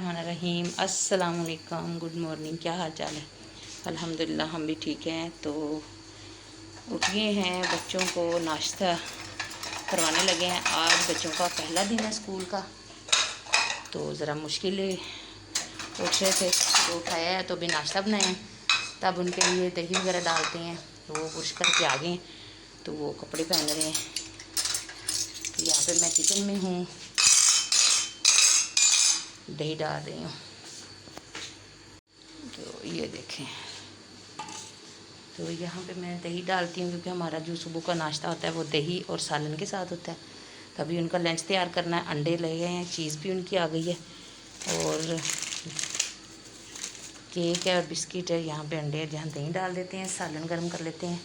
बिस्मिल्लाहिर्रहमानिर्रहीम। अस्सलाम वालेकुम, गुड मॉर्निंग। क्या हाल चाल है? अल्हम्दुलिल्लाह हम भी ठीक हैं। तो उठ गए हैं, बच्चों को नाश्ता करवाने लगे हैं। आज बच्चों का पहला दिन है स्कूल का, तो ज़रा मुश्किल उठ रहे थे, तो उठाया है तो भी नाश्ता बनाया। तब उनके लिए दही वगैरह डालते हैं, तो वो ब्रश करके आ गए, तो वो कपड़े पहन रहे हैं। तो यहाँ पे मैं किचन में हूँ, दही डाल रही हूँ। तो ये देखें, तो यहाँ पे मैं दही डालती हूँ क्योंकि हमारा जो सुबह का नाश्ता होता है वो दही और सालन के साथ होता है। तभी उनका लंच तैयार करना है। अंडे ले गए हैं, चीज़ भी उनकी आ गई है, और केक है और बिस्किट है। यहाँ पे अंडे जहाँ दही डाल देते हैं, सालन गर्म कर लेते हैं।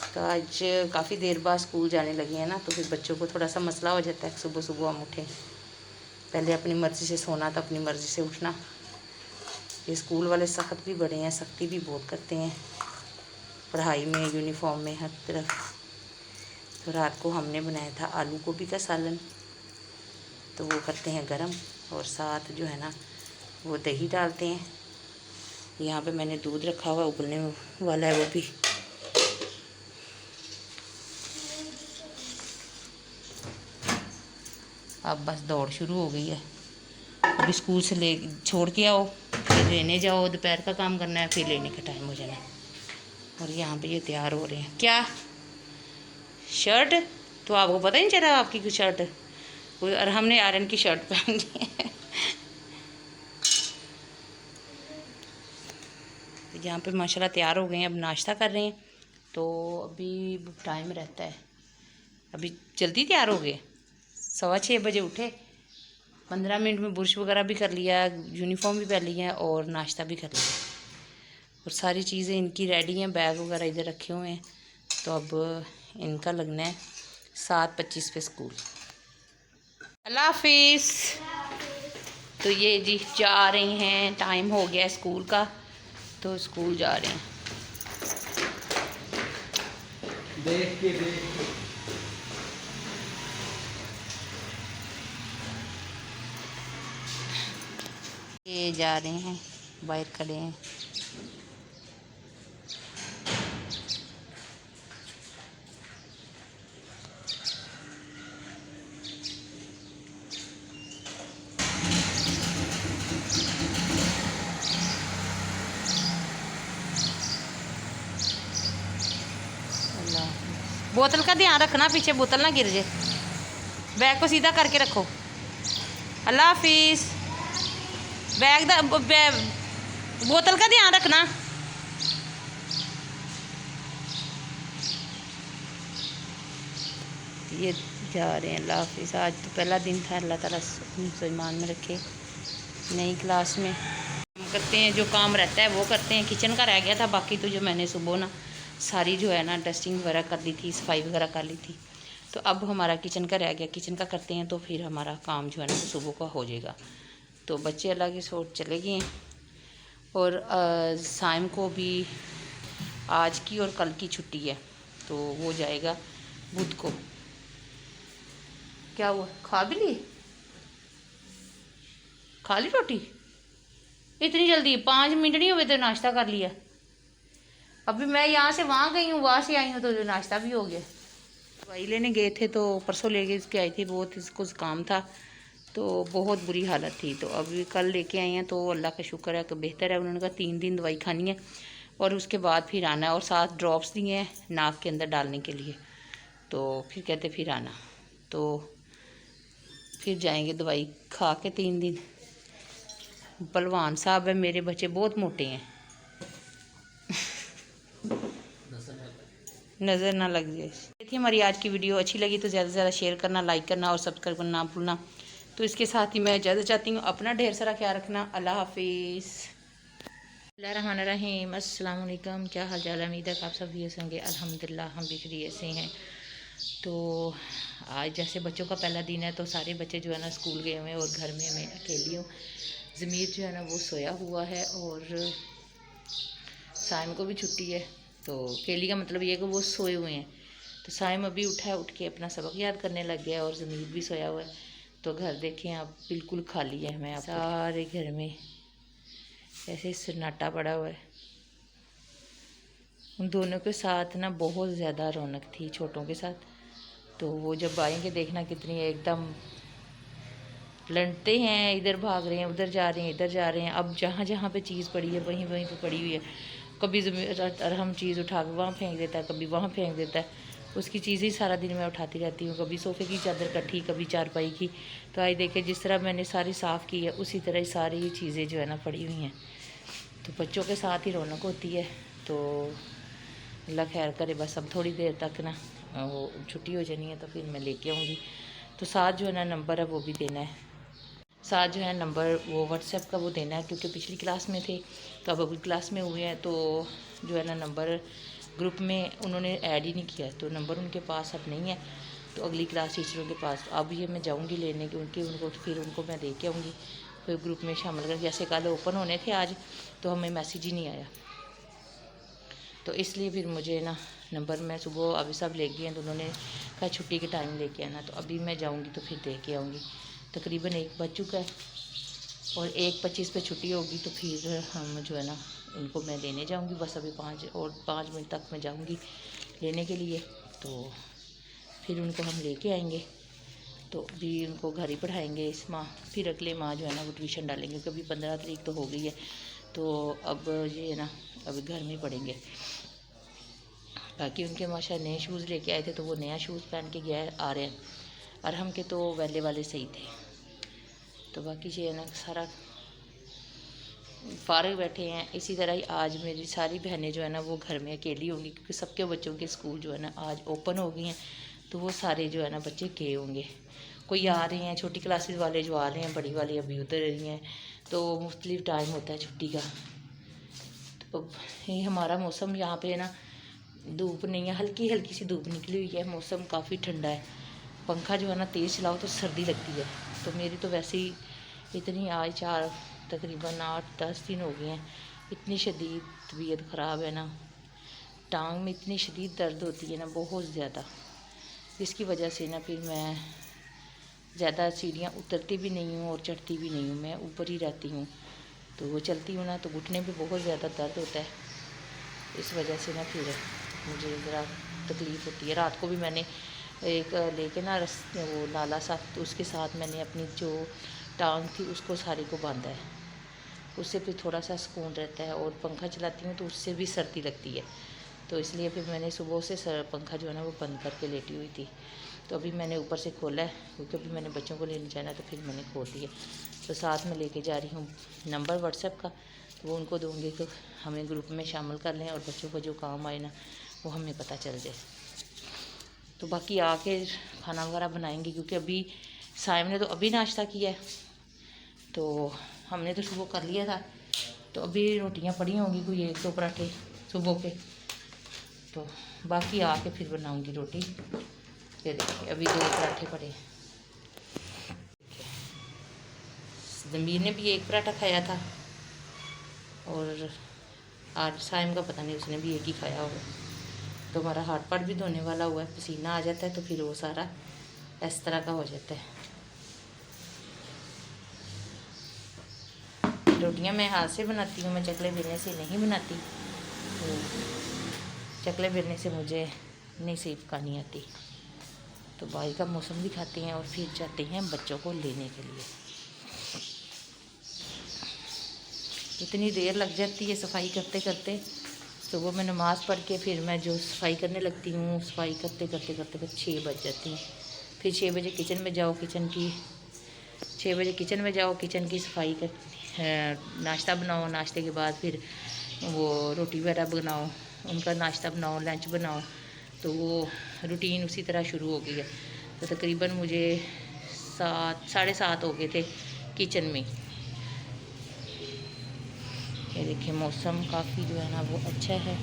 तो आज काफ़ी देर बाद स्कूल जाने लगे हैं ना, तो फिर बच्चों को थोड़ा सा मसला हो जाता है। सुबह सुबह हम उठें, पहले अपनी मर्ज़ी से सोना तो अपनी मर्ज़ी से उठना। ये स्कूल वाले सख्त भी बड़े हैं, सख्ती भी बहुत करते हैं पढ़ाई में, यूनिफॉर्म में, हर तरफ। तो रात को हमने बनाया था आलू गोभी का सालन, तो वो करते हैं गरम, और साथ जो है ना वो दही डालते हैं। यहाँ पे मैंने दूध रखा हुआ, उबलने वाला है वो भी। अब बस दौड़ शुरू हो गई है। अभी स्कूल से ले छोड़ के आओ, फिर लेने जाओ, दोपहर का काम करना है, फिर लेने का टाइम हो जाना है। और यहाँ पे ये तैयार हो रहे हैं। क्या शर्ट? तो आपको पता ही नहीं चला आपकी कुछ शर्ट कोई, और हमने आर्यन की शर्ट पहन ली है। तो यहाँ पे माशाल्लाह तैयार हो गए हैं, अब नाश्ता कर रहे हैं। तो अभी टाइम रहता है, अभी जल्दी तैयार हो गए। 6:15 बजे उठे, 15 मिनट में बुर्श वगैरह भी कर लिया, यूनिफॉर्म भी पहन लिया और नाश्ता भी कर लिया, और सारी चीज़ें इनकी रेडी हैं। बैग वगैरह इधर रखे हुए हैं। तो अब इनका लगना है 7:25 पे स्कूल। अल्लाह हाफिज़। तो ये जी जा रही हैं, टाइम हो गया स्कूल का, तो स्कूल जा रहे हैं। देख के ये जा रहे हैं, बाहर खड़े हैं। बोतल का ध्यान रखना, पीछे बोतल ना गिर जाए। बैग को सीधा करके रखो। अल्लाह हाफिज़। बोतल का ध्यान रखना। ये जा रहे हैं, अल्लाह हाफिज़। आज तो पहला दिन था, अल्लाह ताला मुसलमान में रखे। नई क्लास में हम करते हैं, जो काम रहता है वो करते हैं। किचन का रह गया था, बाकी तो जो मैंने सुबह ना सारी जो है ना डस्टिंग वगैरह कर ली थी, सफाई वगैरह कर ली थी। तो अब हमारा किचन का रह गया, किचन का करते हैं तो फिर हमारा काम जो है ना वो सुबह का हो जाएगा। तो बच्चे अल्लाह की सोच चले गए हैं, और साइम को भी आज की और कल की छुट्टी है, तो वो जाएगा बुध को। क्या हुआ, खा भी ली? खा ली रोटी? इतनी जल्दी 5 मिनट नहीं हुए तो नाश्ता कर लिया? अभी मैं यहाँ से वहाँ गई हूँ, वहाँ से आई हूँ, तो जो नाश्ता भी हो गया। दवाई लेने गए थे, तो परसों लेके इसके आई थी, बहुत इसको काम था, तो बहुत बुरी हालत थी। तो अभी कल लेके आई हैं, तो अल्लाह का शुक्र है कि बेहतर है। उन्होंने कहा 3 दिन दवाई खानी है और उसके बाद फिर आना है, और 7 ड्रॉप्स दिए हैं नाक के अंदर डालने के लिए। तो फिर कहते फिर आना, तो फिर जाएंगे दवाई खा के 3 दिन। बलवान साहब है मेरे बच्चे, बहुत मोटे हैं। नज़र ना लग जाए। देखिए हमारी आज की वीडियो अच्छी लगी तो ज़्यादा से ज़्यादा शेयर करना, लाइक करना और सब्सक्राइब करना ना भूलना। तो इसके साथ ही मैं इजाज़त चाहती हूँ, अपना ढेर सारा ख्याल रखना। अल्लाह हाफिज़। बिस्मिल्लाहिर्रहमानिर्रहीम। अस्सलाम वालेकुम। क्या हाल चाल है? उम्मीद है आप सब भी होंगे। अल्हम्दुलिल्लाह हम भी खैरियत से हैं। तो आज जैसे बच्चों का पहला दिन है, तो सारे बच्चे जो है ना स्कूल गए हुए हैं, और घर में मैं अकेली हूँ। ज़मीर जो है ना वो सोया हुआ है, और साइम को भी छुट्टी है। तो अकेली का मतलब ये है कि वो सोए हुए हैं। तो साइम अभी उठा है, उठ के अपना सबक याद करने लग गया, और ज़मीर भी सोया हुआ है। तो घर देखें आप, बिल्कुल खाली है। मैं सारे घर में ऐसे सन्नाटा पड़ा हुआ है। उन दोनों के साथ ना बहुत ज़्यादा रौनक थी, छोटों के साथ। तो वो जब आएंगे देखना कितनी एकदम लड़ते हैं, इधर भाग रहे हैं, उधर जा रहे हैं, इधर जा रहे हैं। अब जहाँ जहाँ पे चीज़ पड़ी है वहीं वहीं पे पड़ी हुई है। कभी हम चीज़ उठा के वहाँ फेंक देता है, कभी वहाँ फेंक देता है। उसकी चीज़ ही सारा दिन मैं उठाती रहती हूँ। कभी सोफ़े की चादर कट्ठी, कभी चारपाई की। तो आज देखे जिस तरह मैंने सारी साफ़ की है उसी तरह सारी चीज़ें जो है ना पड़ी हुई हैं। तो बच्चों के साथ ही रौनक होती है। तो अल्लाह खैर करे, बस अब थोड़ी देर तक ना वो छुट्टी हो जानी है तो फिर मैं लेके आऊँगी। तो साथ जो है ना नंबर है वो भी देना है, साथ जो है नंबर वो व्हाट्सएप का वो देना है, क्योंकि पिछली क्लास में थे तो अब अगली क्लास में हुए हैं। तो जो है ना नंबर ग्रुप में उन्होंने ऐड ही नहीं किया, तो नंबर उनके पास अब नहीं है। तो अगली क्लास टीचरों के पास अब ये मैं जाऊंगी लेने की उनको, फिर उनको मैं दे के आऊँगी, फिर ग्रुप में शामिल कर। जैसे कल ओपन होने थे आज, तो हमें मैसेज ही नहीं आया, तो इसलिए फिर मुझे ना नंबर मैं सुबह अभी सब ले गए हैं। तो उन्होंने कहा छुट्टी के टाइम लेके आना, तो अभी मैं जाऊँगी तो फिर दे के आऊँगी। तकरीबन 1 बज चुका है और 1:25 पे छुट्टी होगी, तो फिर हम जो है ना उनको मैं लेने जाऊंगी। बस अभी 5 मिनट तक मैं जाऊंगी लेने के लिए, तो फिर उनको हम लेके आएंगे। तो अभी उनको घर ही पढ़ाएंगे इस माह, फिर अगले माह जो है ना वो ट्यूशन डालेंगे, क्योंकि 15 तारीख तो हो गई है। तो अब ये है ना अभी घर में पढ़ेंगे। बाकी उनके माशा नए शूज़ लेके आए थे, तो वो नया शूज़ पहन के आ रहे हैं। और हम के तो वैले वाले सही थे। तो बाकी ये है ना सारा फारग बैठे हैं। इसी तरह ही आज मेरी सारी बहनें जो है ना वो घर में अकेली होंगी, क्योंकि सबके बच्चों के स्कूल जो है ना आज ओपन हो गई हैं। तो वो सारे जो है ना बच्चे गए होंगे, कोई आ रहे हैं, छोटी क्लासेस वाले जो आ रहे हैं, बड़ी वाली अभी उतर रही हैं। तो मुख्तलिफ टाइम होता है छुट्टी का। तो ये हमारा मौसम यहाँ पे है ना, धूप नहीं है, हल्की हल्की सी धूप निकली हुई है, मौसम काफ़ी ठंडा है। पंखा जो है ना तेज़ चलाओ तो सर्दी लगती है। तो मेरी तो वैसे ही इतनी आज तकरीबन 8-10 दिन हो गए हैं, इतनी शदीद तबीयत ख़राब है ना, टांग में इतनी शदीद दर्द होती है ना, बहुत ज़्यादा, जिसकी वजह से ना फिर मैं ज़्यादा सीढ़ियाँ उतरती भी नहीं हूँ और चढ़ती भी नहीं हूँ, मैं ऊपर ही रहती हूँ। तो वो चलती हूँ ना तो घुटने पे बहुत ज़्यादा दर्द होता है, इस वजह से ना फिर मुझे ज़रा तकलीफ़ होती है। रात को भी मैंने एक लेके ना वो नाला सा, तो उसके साथ मैंने अपनी जो टांग थी उसको सारी को बांधा है, उससे फिर थोड़ा सा सुकून रहता है। और पंखा चलाती हूँ तो उससे भी सर्दी लगती है, तो इसलिए फिर मैंने सुबह से पंखा जो है ना वो बंद करके लेटी हुई थी। तो अभी मैंने ऊपर से खोला है, क्योंकि अभी मैंने बच्चों को लेने जाना, तो फिर मैंने खोल दिया। तो साथ में लेके जा रही हूँ नंबर व्हाट्सएप का, तो वो उनको दूँगी कि हमें ग्रुप में शामिल कर लें और बच्चों को जो काम आए ना वो हमें पता चल जाए। तो बाकी आके खाना वगैरह बनाएंगे, क्योंकि अभी साइम ने तो अभी नाश्ता किया है, तो हमने तो सुबह कर लिया था। तो अभी रोटियां पड़ी होंगी, कोई 1-2 पराठे सुबह के, तो बाकी आके फिर बनाऊंगी रोटी। ये देखिए अभी 2 पराठे पड़े। ज़मीर ने भी 1 पराठा खाया था, और आज साइम का पता नहीं, उसने भी 1 ही खाया होगा। तो हमारा हाथ पाट भी धोने वाला हुआ है, पसीना आ जाता है तो फिर वो सारा इस तरह का हो जाता है। रोटियां मैं हाथ से बनाती हूँ, मैं चकले बेलने से नहीं बनाती। तो चकले बेलने से मुझे नहीं सही पकानी आती। तो बाहर का मौसम दिखाते हैं और फिर जाते हैं बच्चों को लेने के लिए। इतनी देर लग जाती है सफाई करते करते। सुबह मैं नमाज़ पढ़ के फिर मैं जो सफाई करने लगती हूँ, सफाई करते करते करते करते 6 बज जाती हैं। फिर 6 बजे किचन में जाओ, 6 बजे किचन में जाओ, किचन की सफाई कर, नाश्ता बनाओ, नाश्ते के बाद फिर वो रोटी वगैरह बनाओ, उनका नाश्ता बनाओ, लंच बनाओ। तो वो रूटीन उसी तरह शुरू हो गई है। तो तकरीबन मुझे 7-7:30 हो गए थे किचन में। ये देखिए मौसम काफ़ी जो है ना वो अच्छा है।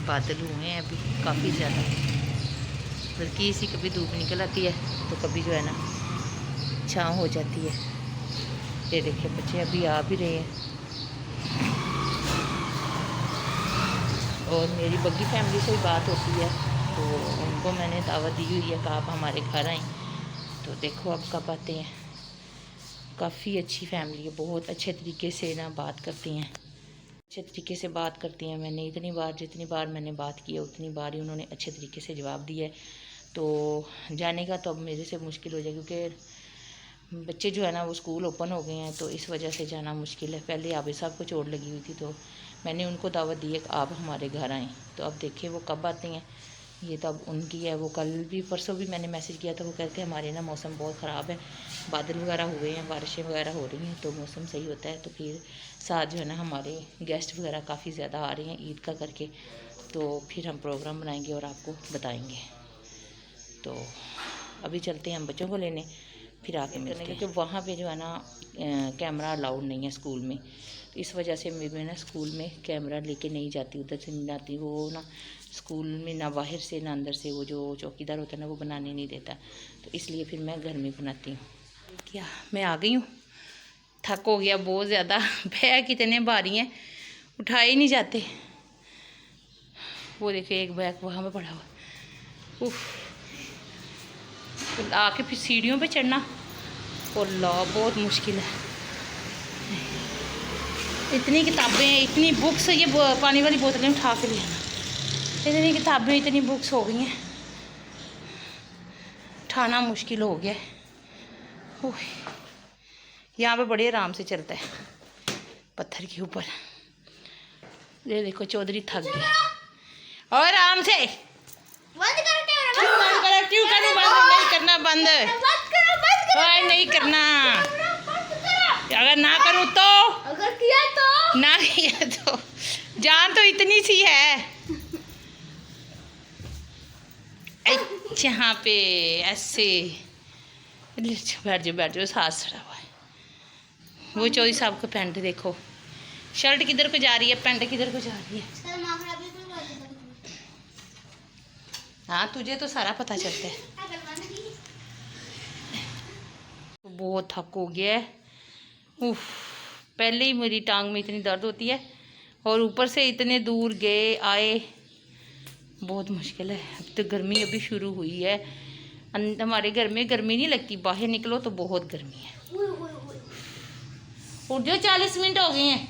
बादल हुए हैं अभी काफ़ी ज़्यादा, बल्कि इसी कभी धूप निकल आती है तो कभी जो है ना छाँव हो जाती है। ये देखिए बच्चे अभी आ भी रहे हैं। और मेरी बग्गी फैमिली से भी बात होती है, तो उनको मैंने दावत दी हुई है कि आप हमारे घर आएँ। तो देखो अब कब आते हैं। काफ़ी अच्छी फैमिली है, बहुत अच्छे तरीके से ना बात करती हैं, अच्छे तरीके से बात करती हैं। मैंने जितनी बार मैंने बात की है उतनी बार ही उन्होंने अच्छे तरीके से जवाब दिया है। तो जाने का तो अब मेरे से मुश्किल हो जाए, क्योंकि बच्चे जो है ना वो स्कूल ओपन हो गए हैं, तो इस वजह से जाना मुश्किल है। पहले आबिद साहब को चोट लगी हुई थी, तो मैंने उनको दावत दी है कि आप हमारे घर आएँ। तो अब देखिए वो कब आते हैं, ये तो अब उनकी है। वो कल भी परसों भी मैंने मैसेज किया था, वो कहते हैं हमारे ना मौसम बहुत ख़राब है, बादल वगैरह हुए हैं, बारिशें वगैरह हो रही हैं, तो मौसम सही होता है तो फिर साथ जो है ना हमारे गेस्ट वगैरह काफ़ी ज़्यादा आ रहे हैं ईद का करके, तो फिर हम प्रोग्राम बनाएंगे और आपको बताएंगे। तो अभी चलते हैं हम बच्चों को लेने, फिर आके मिलते हैं। क्योंकि वहाँ पे जो है ना कैमरा अलाउड नहीं है स्कूल में, तो इस वजह से मैं ना स्कूल में कैमरा लेके नहीं जाती, उधर से नहीं जाती। वो ना स्कूल में ना बाहर से ना अंदर से वो जो चौकीदार होता है ना वो बनाने नहीं देता, तो इसलिए फिर मैं घर में बनाती हूँ। क्या मैं आ गई हूँ, थक हो गया बहुत ज़्यादा। बैग कितने भारी हैं, उठाए ही नहीं जाते। वो देखिए एक बैग वहाँ पे पड़ा हुआ। उफ, तो आके फिर सीढ़ियों पे चढ़ना और ला बहुत मुश्किल है। इतनी किताबें, इतनी बुक्स, ये पानी वाली बोतलें उठा के ले आना। इतनी किताबें, इतनी बुक्स हो गई हैं, उठाना मुश्किल हो गया है। यहाँ पे बड़े आराम से चलता है पत्थर के ऊपर। ये देखो चौधरी थक गया। और आराम से क्यों करूं बंद? नहीं करना बंद, नहीं करना। अगर ना करूं तो, अगर किया तो, ना किया तो जान तो इतनी सी है। यहाँ पे ऐसे बैठ जाओ, साथ सड़ा हुआ है। वो चौधरी साहब का पैंट देखो, शर्ट किधर को जा रही है, पैंट किधर को जा रही है। हाँ तुझे तो सारा पता चलता है। बहुत थक हो गया है। उफ, पहले ही मेरी टांग में इतनी दर्द होती है और ऊपर से इतने दूर गए आए, बहुत मुश्किल है। अब तो गर्मी अभी शुरू हुई है। हमारे घर में गर्मी नहीं लगती, बाहर निकलो तो बहुत गर्मी है। उठ जाओ, 40 मिनट हो गए हैं।